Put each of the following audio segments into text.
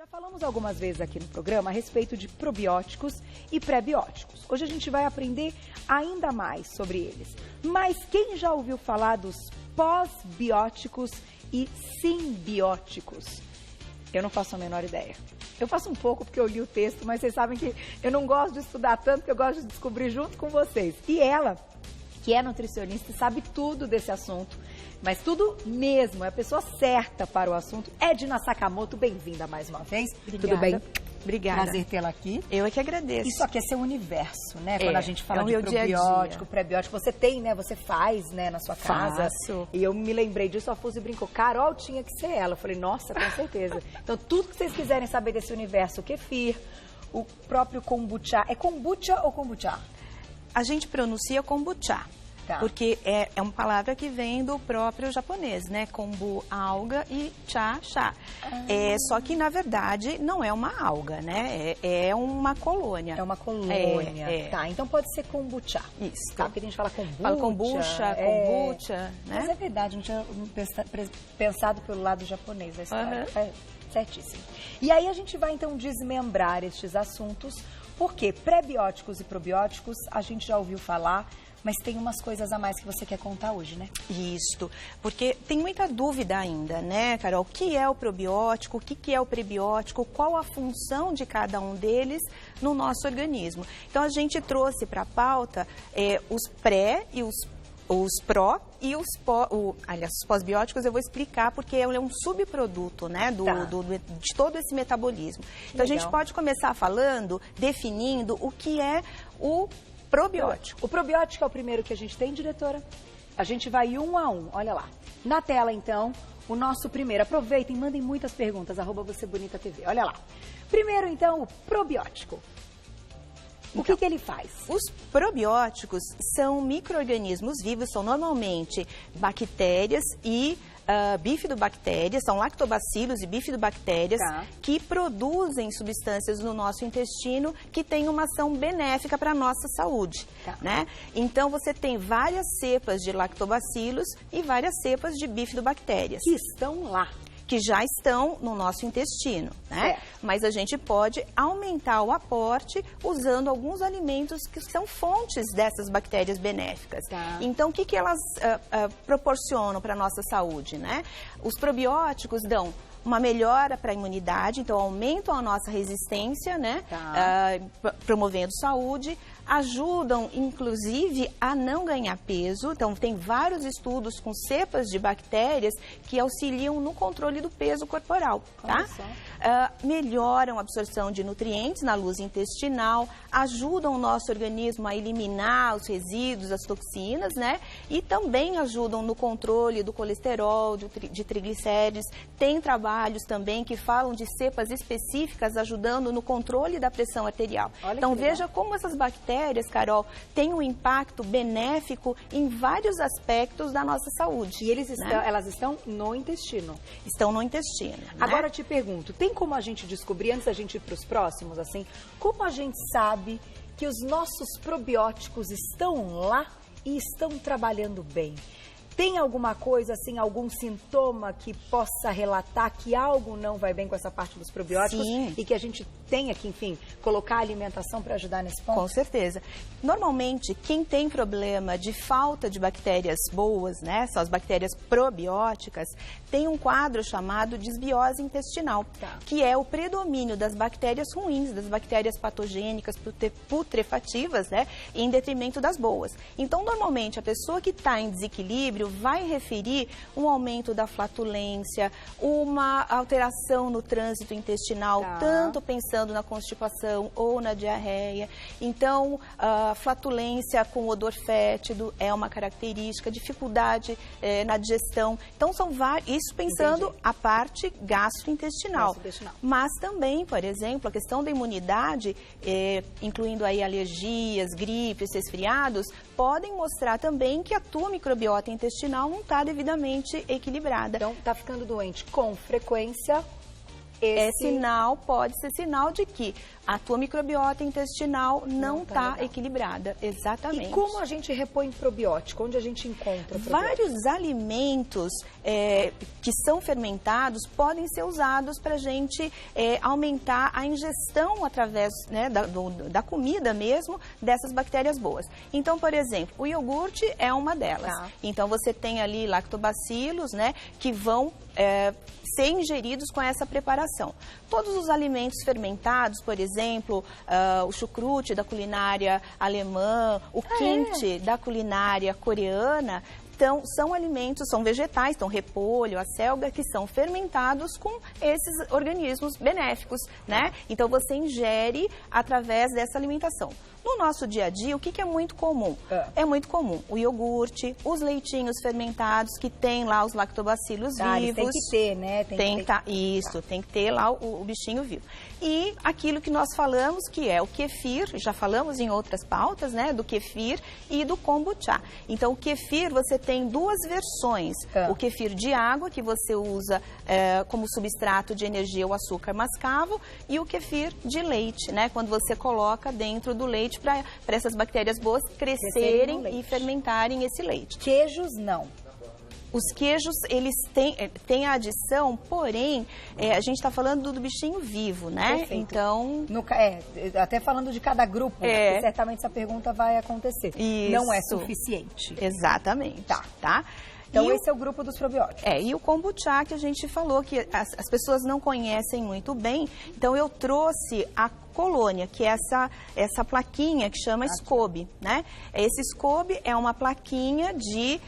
Já falamos algumas vezes aqui no programa a respeito de probióticos e pré-bióticos. Hoje a gente vai aprender ainda mais sobre eles. Mas quem já ouviu falar dos pós-bióticos e simbióticos? Eu não faço a menor ideia. Eu faço um pouco porque eu li o texto, mas vocês sabem que eu não gosto de estudar tanto, porque eu gosto de descobrir junto com vocês. E ela, que é nutricionista e sabe tudo desse assunto, mas tudo mesmo, é a pessoa certa para o assunto. Edna Sakamoto, bem-vinda mais uma vez. Obrigada. Tudo bem? Obrigada. Prazer tê-la aqui. Eu é que agradeço. Isso aqui é seu universo, né? Quando a gente fala de meu dia a probiótico, dia. pré-biótico, você tem, né? Você faz, né, na sua casa. Faço. E eu me lembrei disso, a Fuzi brincou. Carol tinha que ser ela. Eu falei, nossa, com certeza. Então, tudo que vocês quiserem saber desse universo, o kefir, o próprio kombucha. É kombucha ou kombucha? A gente pronuncia kombucha. Tá. Porque é uma palavra que vem do próprio japonês, né? Kombu, alga, e chá, chá. Só que, na verdade, não é uma alga, né? É uma colônia. É uma colônia. Tá, então pode ser kombucha. Isso. Tá, porque a gente fala kombucha. Fala kombucha, kombucha, né? Mas é verdade, não tinha pensado pelo lado japonês da história. É certíssimo. E aí a gente vai, então, desmembrar estes assuntos, porque pré-bióticos e probióticos a gente já ouviu falar, mas tem umas coisas a mais que você quer contar hoje, né? Isso, porque tem muita dúvida ainda, né, Carol? O que é o probiótico, o que é o prebiótico, qual a função de cada um deles no nosso organismo. Então, a gente trouxe para a pauta os pré e os pró e os pós-bióticos eu vou explicar porque ele é um subproduto, né, de todo esse metabolismo. Então, Legal. a gente pode começar falando, definindo o que é o probiótico. O probiótico é o primeiro que a gente tem, diretora? A gente vai um a um, olha lá. Na tela, então, o nosso primeiro. Aproveitem, mandem muitas perguntas, @VocêBonitaTV. Olha lá. Primeiro, então, o probiótico. O que ele faz? Os probióticos são micro-organismos vivos, são normalmente bactérias e bifidobactérias, são lactobacilos e bifidobactérias que produzem substâncias no nosso intestino que têm uma ação benéfica para a nossa saúde, né? Então, você tem várias cepas de lactobacilos e várias cepas de bifidobactérias. Que estão lá. Que já estão no nosso intestino, né? Mas a gente pode aumentar o aporte usando alguns alimentos que são fontes dessas bactérias benéficas. Então, o que elas proporcionam para a nossa saúde, né? Os probióticos dão uma melhora para a imunidade, então aumentam a nossa resistência, né? Promovendo saúde, ajudam inclusive a não ganhar peso. Então tem vários estudos com cepas de bactérias que auxiliam no controle do peso corporal, tá? Melhoram a absorção de nutrientes na luz intestinal, ajudam o nosso organismo a eliminar os resíduos, as toxinas, né? E também ajudam no controle do colesterol, de triglicérides. Tem trabalhos também que falam de cepas específicas ajudando no controle da pressão arterial. Então veja como essas bactérias, Carol, têm um impacto benéfico em vários aspectos da nossa saúde. E elas estão no intestino. Estão no intestino. Né? Agora eu te pergunto, tem como a gente descobrir, antes da gente ir para os próximos, assim, como a gente sabe que os nossos probióticos estão lá e estão trabalhando bem? Tem alguma coisa, assim, algum sintoma que possa relatar que algo não vai bem com essa parte dos probióticos? Sim. E que a gente tenha que, enfim, colocar a alimentação para ajudar nesse ponto? Com certeza. Normalmente, quem tem problema de falta de bactérias boas, né, são as bactérias probióticas, tem um quadro chamado desbiose intestinal, que é o predomínio das bactérias ruins, das bactérias patogênicas, putrefativas, né, em detrimento das boas. Então, normalmente, a pessoa que está em desequilíbrio vai referir um aumento da flatulência, uma alteração no trânsito intestinal, tanto pensando na constipação ou na diarreia. Então, a flatulência com odor fétido é uma característica, dificuldade na digestão. Então, são vários, isso pensando a parte gastrointestinal. Mas também, por exemplo, a questão da imunidade, incluindo aí alergias, gripes, resfriados, podem mostrar também que a tua microbiota intestinal não está devidamente equilibrada. Então, está ficando doente com frequência pode ser sinal de que a tua microbiota intestinal não está equilibrada. Exatamente. E como a gente repõe probiótico? Onde a gente encontra probiótico? Vários alimentos que são fermentados podem ser usados para a gente aumentar a ingestão através, né, da comida mesmo dessas bactérias boas. Então, por exemplo, o iogurte é uma delas. Então, você tem ali lactobacilos, né, que vão ser ingeridos com essa preparação. Todos os alimentos fermentados, por exemplo, o chucrute da culinária alemã, o kimchi da culinária coreana, então, são alimentos, são vegetais, então repolho, a selga, que são fermentados com esses organismos benéficos, né? Então, você ingere através dessa alimentação. No nosso dia a dia, o que é muito comum? É muito comum o iogurte, os leitinhos fermentados, que tem lá os lactobacilos vivos. Tem que ter, né? Tem que ter lá o bichinho vivo. E aquilo que nós falamos, que é o kefir, já falamos em outras pautas, né? Do kefir e do kombucha. Então, o kefir, você tem duas versões. O kefir de água, que você usa como substrato de energia o açúcar mascavo, e o kefir de leite, né? Quando você coloca dentro do leite para essas bactérias boas crescerem e fermentarem esse leite. Queijos, não. Os queijos, eles têm a adição, porém, a gente está falando do bichinho vivo, né? Perfeito. Então... até falando de cada grupo, porque certamente essa pergunta vai acontecer. Isso. Não é suficiente. Exatamente. Tá? Então, esse é o grupo dos probióticos. E o kombucha, que a gente falou que as pessoas não conhecem muito bem. Então, eu trouxe a colônia, que é essa plaquinha que chama SCOBY, né? Esse SCOBY é uma plaquinha de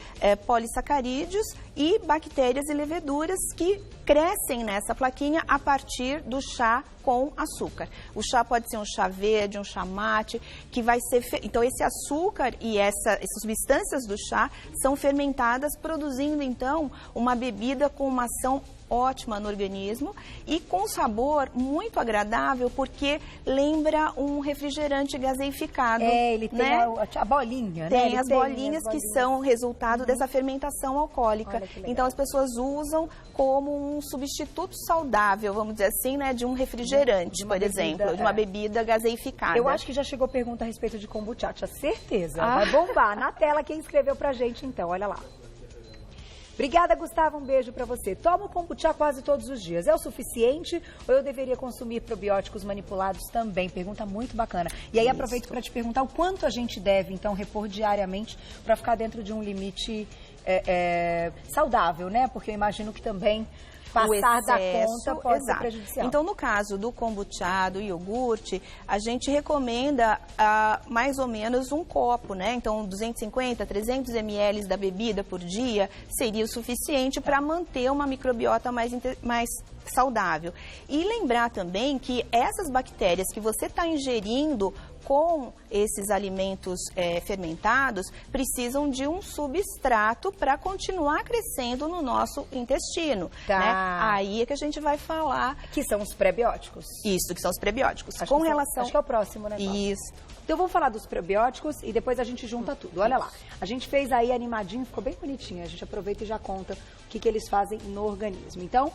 polissacarídeos e bactérias e leveduras que crescem nessa plaquinha a partir do chá com açúcar. O chá pode ser um chá verde, um chá mate, que vai ser... Então, esse açúcar e essas substâncias do chá são fermentadas, produzindo, então, uma bebida com uma ação ótima no organismo e com sabor muito agradável, porque lembra um refrigerante gaseificado. Ele tem, né? a bolinha, tem, né? Tem as bolinhas que são resultado dessa fermentação alcoólica. Então, as pessoas usam como um substituto saudável, vamos dizer assim, né? De um refrigerante, por exemplo, de uma bebida gaseificada. Eu acho que já chegou pergunta a respeito de kombucha, tinha certeza. Vai bombar na tela quem escreveu pra gente, então, olha lá. Obrigada, Gustavo, um beijo pra você. Tomo kombucha quase todos os dias. É o suficiente ou eu deveria consumir probióticos manipulados também? Pergunta muito bacana. E aí aproveito para te perguntar o quanto a gente deve, então, repor diariamente para ficar dentro de um limite saudável, né? Porque eu imagino que também passar da conta pode ser prejudicial. Então, no caso do kombucha, do iogurte, a gente recomenda mais ou menos um copo, né? Então, 250, 300 ml da bebida por dia seria o suficiente para manter uma microbiota mais saudável. E lembrar também que essas bactérias que você está ingerindo com esses alimentos fermentados precisam de um substrato para continuar crescendo no nosso intestino. Né? Aí é que a gente vai falar... Que são os prebióticos. Isso, que são os prebióticos. Acho que é o próximo, né? Isso. Então, vamos falar dos probióticos e depois a gente junta tudo. Olha lá, a gente fez aí animadinho, ficou bem bonitinho. A gente aproveita e já conta o que eles fazem no organismo. Então,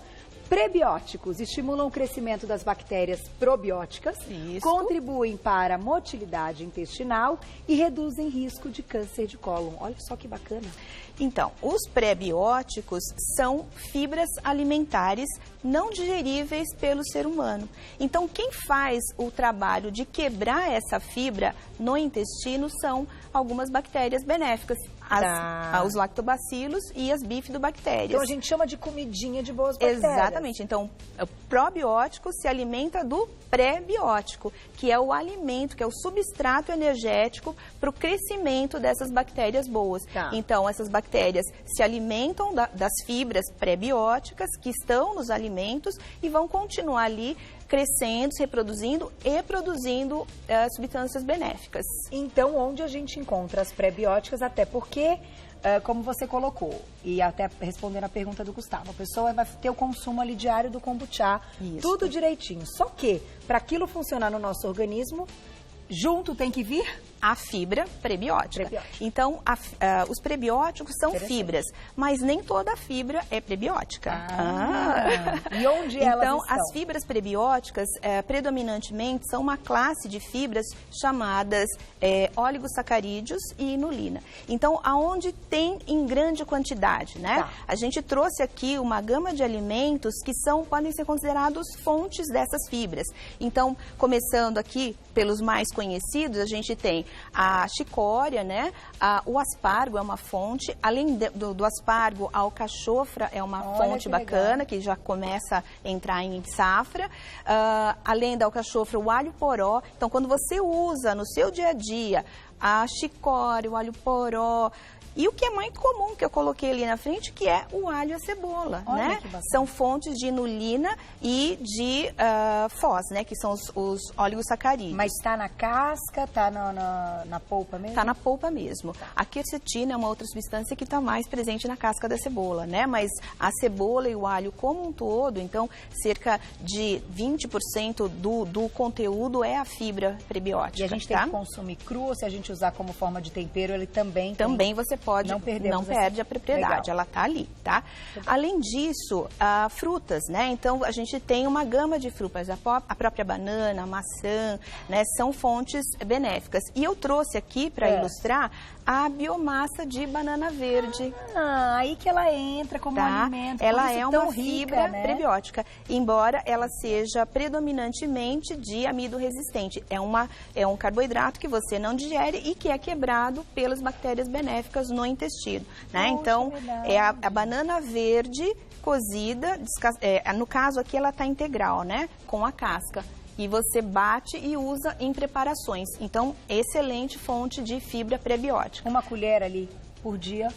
prebióticos estimulam o crescimento das bactérias probióticas, contribuem para a motilidade intestinal e reduzem risco de câncer de cólon. Olha só que bacana. Então, os prebióticos são fibras alimentares não digeríveis pelo ser humano. Então, quem faz o trabalho de quebrar essa fibra no intestino são algumas bactérias benéficas, os lactobacilos e as bifidobactérias. Então, a gente chama de comidinha de boas bactérias. Exatamente. Então, o probiótico se alimenta do pré-biótico, que é o alimento, que é o substrato energético para o crescimento dessas bactérias boas. Então, essas bactérias se alimentam das fibras pré-bióticas que estão nos alimentos e vão continuar ali crescendo, se reproduzindo e produzindo substâncias benéficas. Então, onde a gente encontra as pré-bióticas, até porque, como você colocou, e até respondendo a pergunta do Gustavo, a pessoa vai ter o consumo ali diário do kombucha, tudo direitinho. Só que, para aquilo funcionar no nosso organismo, junto tem que vir? A fibra prebiótica. Então, os prebióticos são fibras, mas nem toda a fibra é prebiótica. E onde elas então, estão? as fibras prebióticas, predominantemente, são uma classe de fibras chamadas oligosacarídeos e inulina. Então, aonde tem em grande quantidade, né? Tá. A gente trouxe aqui uma gama de alimentos que podem ser considerados fontes dessas fibras. Então, começando aqui pelos mais conhecidos, a gente tem a chicória, né? O aspargo é uma fonte. Além do aspargo, a alcachofra é uma fonte bacana, que já começa a entrar em safra. Além da alcachofra, o alho poró. Então, quando você usa no seu dia a dia a chicória, o alho poró, e o que é muito comum que eu coloquei ali na frente, que é o alho e a cebola, né? São fontes de inulina e de fós, né? Que são os oligosacarídeos. Mas está na casca, está na polpa mesmo? Está na polpa mesmo. A quercetina é uma outra substância que está mais presente na casca da cebola, né? Mas a cebola e o alho como um todo, então, cerca de 20% do conteúdo é a fibra prebiótica. E a gente tem que consumir cru, ou se a gente usar como forma de tempero, ele também Também você pode, não perde a propriedade, ela está ali, tá? Além disso, frutas, né? Então, a gente tem uma gama de frutas, a própria banana, a maçã, né? São fontes benéficas. E eu trouxe aqui, para ilustrar, a biomassa de banana verde. Aí que ela entra como alimento. Ela é uma rica, fibra né? prebiótica, embora ela seja predominantemente de amido resistente. É um carboidrato que você não digere e que é quebrado pelas bactérias benéficas no intestino, né? Então, é a banana verde cozida, no caso aqui ela está integral, né? Com a casca. E você bate e usa em preparações. Então, excelente fonte de fibra prebiótica. Uma colher ali por dia?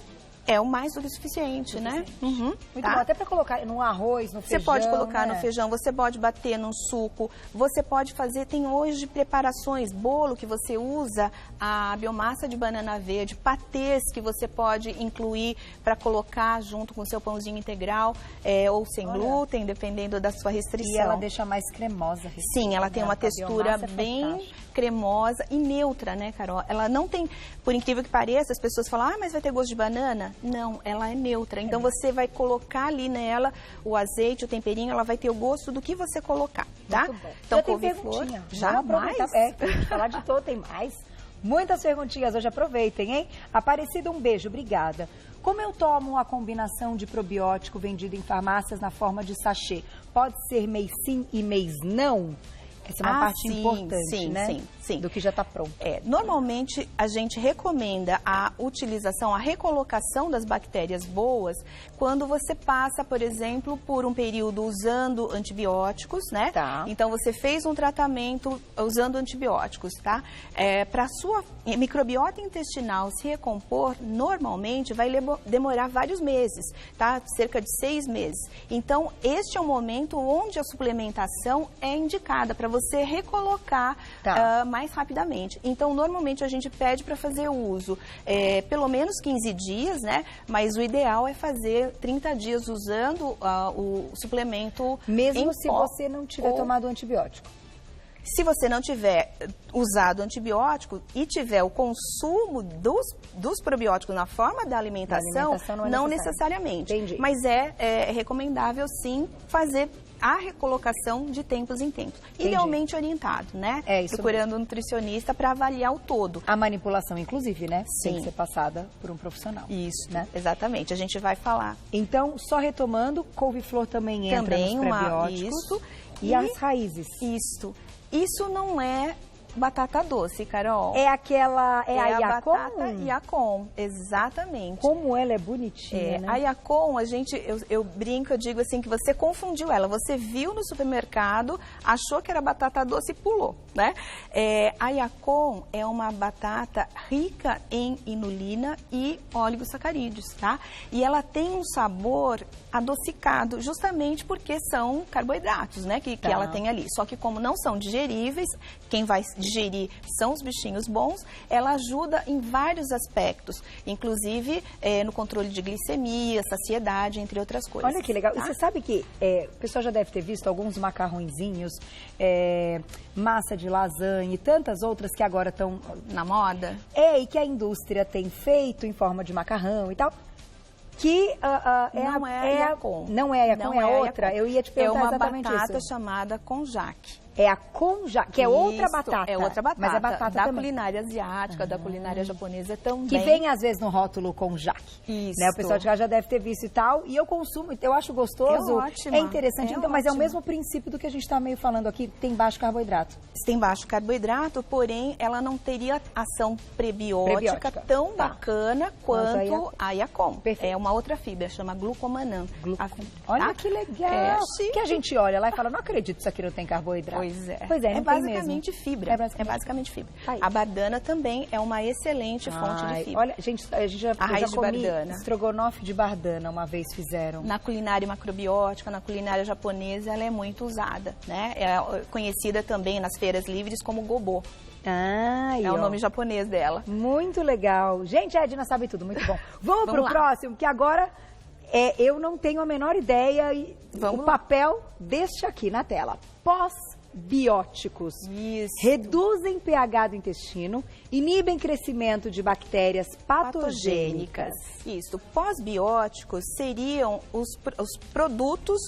É o mais do que suficiente, né? Muito bom, até para colocar no arroz, no feijão. Você pode colocar no feijão, você pode bater num suco, você pode fazer, tem hoje preparações, bolo que você usa a biomassa de banana verde, patês que você pode incluir para colocar junto com o seu pãozinho integral, ou sem glúten, dependendo da sua restrição. E ela deixa mais cremosa. Sim, ela tem uma textura bem cremosa e neutra, né, Carol? Ela não tem, por incrível que pareça, as pessoas falam, mas vai ter gosto de banana? Não, ela é neutra. Então, você vai colocar ali nela o azeite, o temperinho, ela vai ter o gosto do que você colocar, tá? Muito bom. Então, couve-flor. Já mais? Vamos falar de todo, tem mais. Muitas perguntinhas hoje, aproveitem, hein? Aparecida, um beijo, obrigada. Como eu tomo a combinação de probiótico vendido em farmácias na forma de sachê? Pode ser mês sim e mês não? Essa é uma parte importante, né? Sim. Do que já está pronto. Normalmente, a gente recomenda a utilização, a recolocação das bactérias boas quando você passa, por exemplo, por um período usando antibióticos, né? Tá. Então, você fez um tratamento usando antibióticos, tá? Para a sua microbiota intestinal se recompor, normalmente vai demorar vários meses, tá? Cerca de 6 meses. Então, este é o momento onde a suplementação é indicada para você recolocar mais rapidamente. Então, normalmente a gente pede para fazer o uso pelo menos 15 dias, né? Mas o ideal é fazer 30 dias usando o suplemento mesmo se você não tiver tomado antibiótico. Se você não tiver usado antibiótico e tiver o consumo dos probióticos na forma da alimentação não necessariamente. Entendi. Mas é recomendável, sim, fazer a recolocação de tempos em tempos. Entendi. Idealmente orientado, né? Procurando um nutricionista para avaliar o todo. A manipulação, inclusive, né? Sim. Tem que ser passada por um profissional. Isso, né? Exatamente. A gente vai falar. Então, só retomando, couve-flor também entra nos prebióticos. Isso. E as raízes? Isso não é batata doce, Carol. É aquela... É a Yacon? Batata Yacon, exatamente. Como ela é bonitinha, né? A Yacon, eu brinco, eu digo assim, que você confundiu ela. Você viu no supermercado, achou que era batata doce e pulou, né? A Yacon é uma batata rica em inulina e oligosacarídeos, tá? E ela tem um sabor adocicado, justamente porque são carboidratos, né? Que ela tem ali. Só que como não são digeríveis, quem vai digerir são os bichinhos bons, ela ajuda em vários aspectos, inclusive no controle de glicemia, saciedade, entre outras coisas. Olha que legal. Tá? E você sabe que o pessoal já deve ter visto alguns macarrõezinhos, massa de lasanha e tantas outras que agora estão na moda? E que a indústria tem feito em forma de macarrão e tal. Que não é a Iacom. Não é a Iacom, é outra. Eu ia te perguntar exatamente isso. É uma batata chamada conjac. É a conjac, que é outra batata. É outra batata. Mas é batata da também. Culinária asiática, da culinária japonesa também. Que vem, às vezes, no rótulo conjac. Isso. Né? O pessoal de cá já deve ter visto e tal. E eu consumo, eu acho gostoso. É ótimo. É interessante. Então, mas é o mesmo princípio do que a gente está meio falando aqui. Tem baixo carboidrato. Tem baixo carboidrato, porém, ela não teria ação prebiótica tão bacana quanto a Iacom. Perfeito. É uma outra fibra, chama glucomannan. Olha que legal. Que a gente olha lá e fala, não acredito que isso aqui não tem carboidrato. Pois é. Não basicamente fibra. É basicamente fibra. A bardana também é uma excelente fonte de fibra. Olha, gente, a gente já comi bardana. Estrogonofe de bardana, uma vez fizeram. Na culinária macrobiótica, na culinária japonesa, ela é muito usada, né? É conhecida também nas feiras livres como gobô. É o nome japonês dela. Muito legal. Gente, a Edna sabe tudo, muito bom. Vamos pro próximo, que agora eu não tenho a menor ideia o papel deste aqui na tela. Pós-bióticos. Isso. Reduzem pH do intestino, inibem crescimento de bactérias patogênicas. Isso. Pós-bióticos seriam os produtos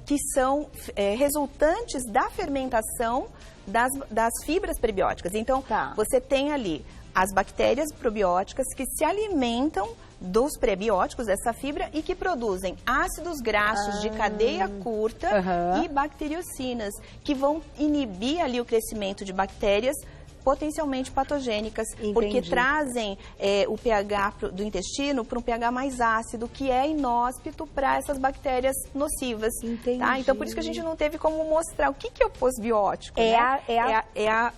que são resultantes da fermentação das fibras prebióticas. Então, você tem ali as bactérias probióticas que se alimentam dos prebióticos, dessa fibra, e que produzem ácidos graxos de cadeia curta e bacteriocinas, que vão inibir ali o crescimento de bactérias potencialmente patogênicas, porque trazem o pH do intestino para um pH mais ácido, que é inóspito para essas bactérias nocivas. Tá? Então, por isso que a gente não teve como mostrar o que é o pós-biótico.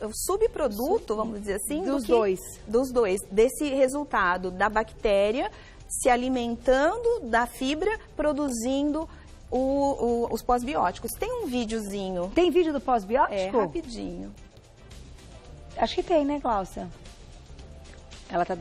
O subproduto, vamos dizer assim, dos dois, desse resultado da bactéria se alimentando da fibra, produzindo os pós-bióticos. Tem um videozinho. Tem vídeo do pós-biótico? Rapidinho. Acho que tem, né, Cláudia? Ela tá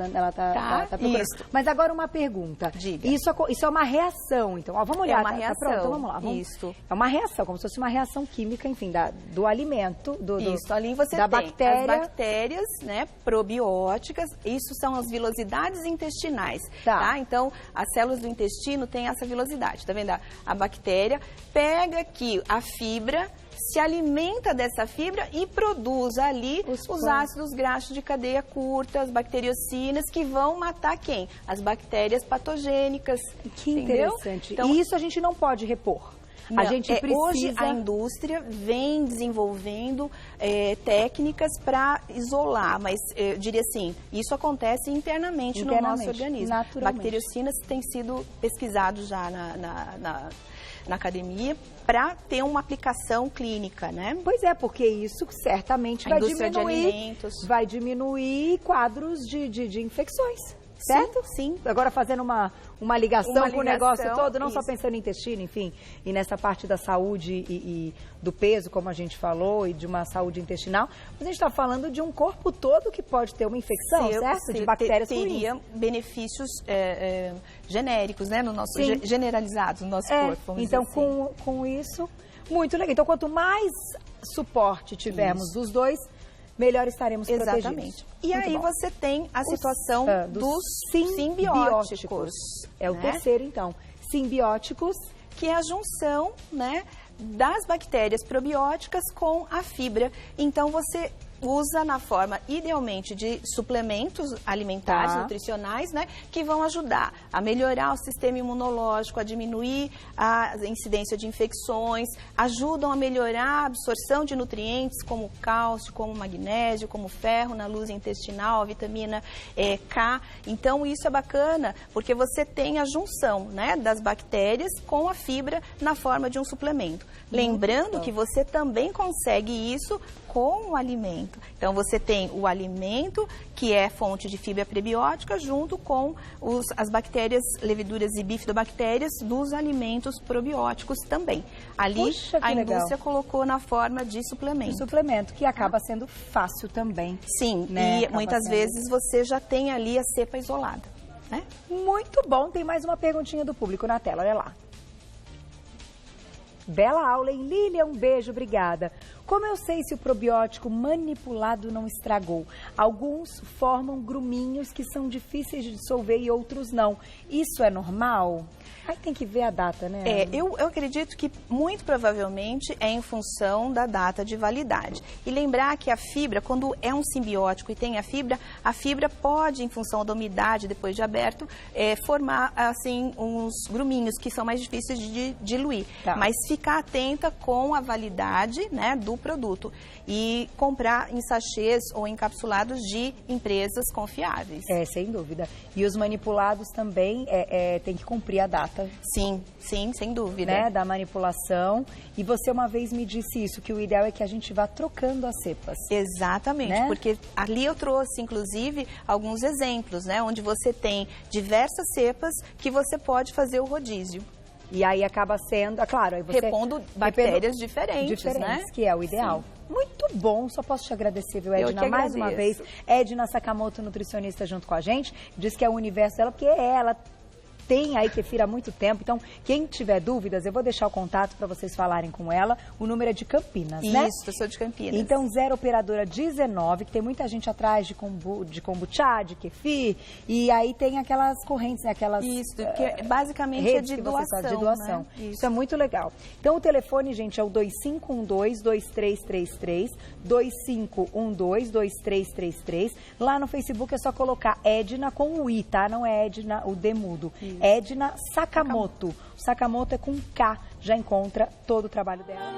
procurando. Isso. Mas agora uma pergunta. Diga. Isso é uma reação, então. Vamos olhar. É uma reação. Pronto, então vamos lá. Isso. É uma reação, como se fosse uma reação química, enfim, do alimento, Isso, ali você da tem bactéria. As bactérias, né, probióticas, isso são as vilosidades intestinais, tá? Então, as células do intestino têm essa vilosidade, tá vendo? A bactéria pega aqui a fibra, se alimenta dessa fibra e produz ali os ácidos graxos de cadeia curta, as bacteriocinas, que vão matar quem? As bactérias patogênicas. Que interessante. Então, e isso a gente não pode repor. Não, a gente precisa... Hoje a indústria vem desenvolvendo técnicas para isolar, mas eu diria assim, isso acontece internamente no nosso organismo. Bacteriocinas têm sido pesquisados já na academia para ter uma aplicação clínica, né? Pois é, porque isso certamente vai diminuir quadros de infecções. Certo? Sim. Agora fazendo uma ligação com o negócio todo, não só pensando em intestino, enfim, e nessa parte da saúde e do peso, como a gente falou, e de uma saúde intestinal, mas a gente está falando de um corpo todo que pode ter uma infecção, certo? De bactérias ruins. Teria benefícios genéricos, né? Generalizados no nosso corpo, vamos dizer assim. Então, com isso, muito legal. Então, quanto mais suporte tivermos dos dois, melhor estaremos protegidos. Exatamente. E aí você tem a situação dos simbióticos. É o terceiro, então. Simbióticos, que é a junção, né, das bactérias probióticas com a fibra. Então, você usa na forma, idealmente, de suplementos alimentares, nutricionais, né, que vão ajudar a melhorar o sistema imunológico, a diminuir a incidência de infecções, ajudam a melhorar a absorção de nutrientes como cálcio, como magnésio, como ferro na luz intestinal, a vitamina K. Então, isso é bacana, porque você tem a junção, né, das bactérias com a fibra na forma de um suplemento. Lembrando que você também consegue isso com o alimento. suplemento. Então, você tem o alimento, que é fonte de fibra prebiótica, junto com as bactérias, leveduras e bifidobactérias dos alimentos probióticos também. Ali, puxa, a indústria colocou na forma de suplemento. Um suplemento, que acaba sendo fácil também. Sim, né? E muitas vezes você já tem ali a cepa isolada, né? Muito bom. Tem mais uma perguntinha do público na tela, olha lá. Bela aula, hein? Lília, um beijo, obrigada. Como eu sei se o probiótico manipulado não estragou? Alguns formam gruminhos que são difíceis de dissolver e outros não. Isso é normal? Aí tem que ver a data, né? Eu acredito que muito provavelmente é em função da data de validade. E lembrar que a fibra, quando é um simbiótico e tem a fibra pode, em função da umidade, depois de aberto, formar, assim, uns gruminhos que são mais difíceis de diluir. Tá. Mas ficar atenta com a validade, né, do produto e comprar em sachês ou encapsulados de empresas confiáveis. Sem dúvida. E os manipulados também tem que cumprir a data. Sim, sem dúvida. Né, da manipulação. E você uma vez me disse isso, que o ideal é que a gente vá trocando as cepas. Exatamente, né? Porque ali eu trouxe, inclusive, alguns exemplos, né, onde você tem diversas cepas que você pode fazer o rodízio. E aí acaba sendo, claro, aí você... Repondo bactérias diferentes, né? Que é o ideal. Sim. Muito bom, só posso te agradecer, viu, Edna, mais uma vez. Edna Sakamoto, nutricionista, junto com a gente, diz que é o universo dela, porque ela tem aí kefir há muito tempo, então quem tiver dúvidas, eu vou deixar o contato para vocês falarem com ela. O número é de Campinas, né? Isso, eu sou de Campinas. Então, 0 operadora 19, que tem muita gente atrás de kombucha, de kefir, e aí tem aquelas correntes, né? Aquelas... Isso, que basicamente é de doação, de doação. Né? Isso é muito legal. Então, o telefone, gente, é o 2512-2333, 2512-2333. Lá no Facebook é só colocar Edna com o I, tá? Não é Edna, o demudo. Edna Sakamoto. Sakamoto é com K, já encontra todo o trabalho dela.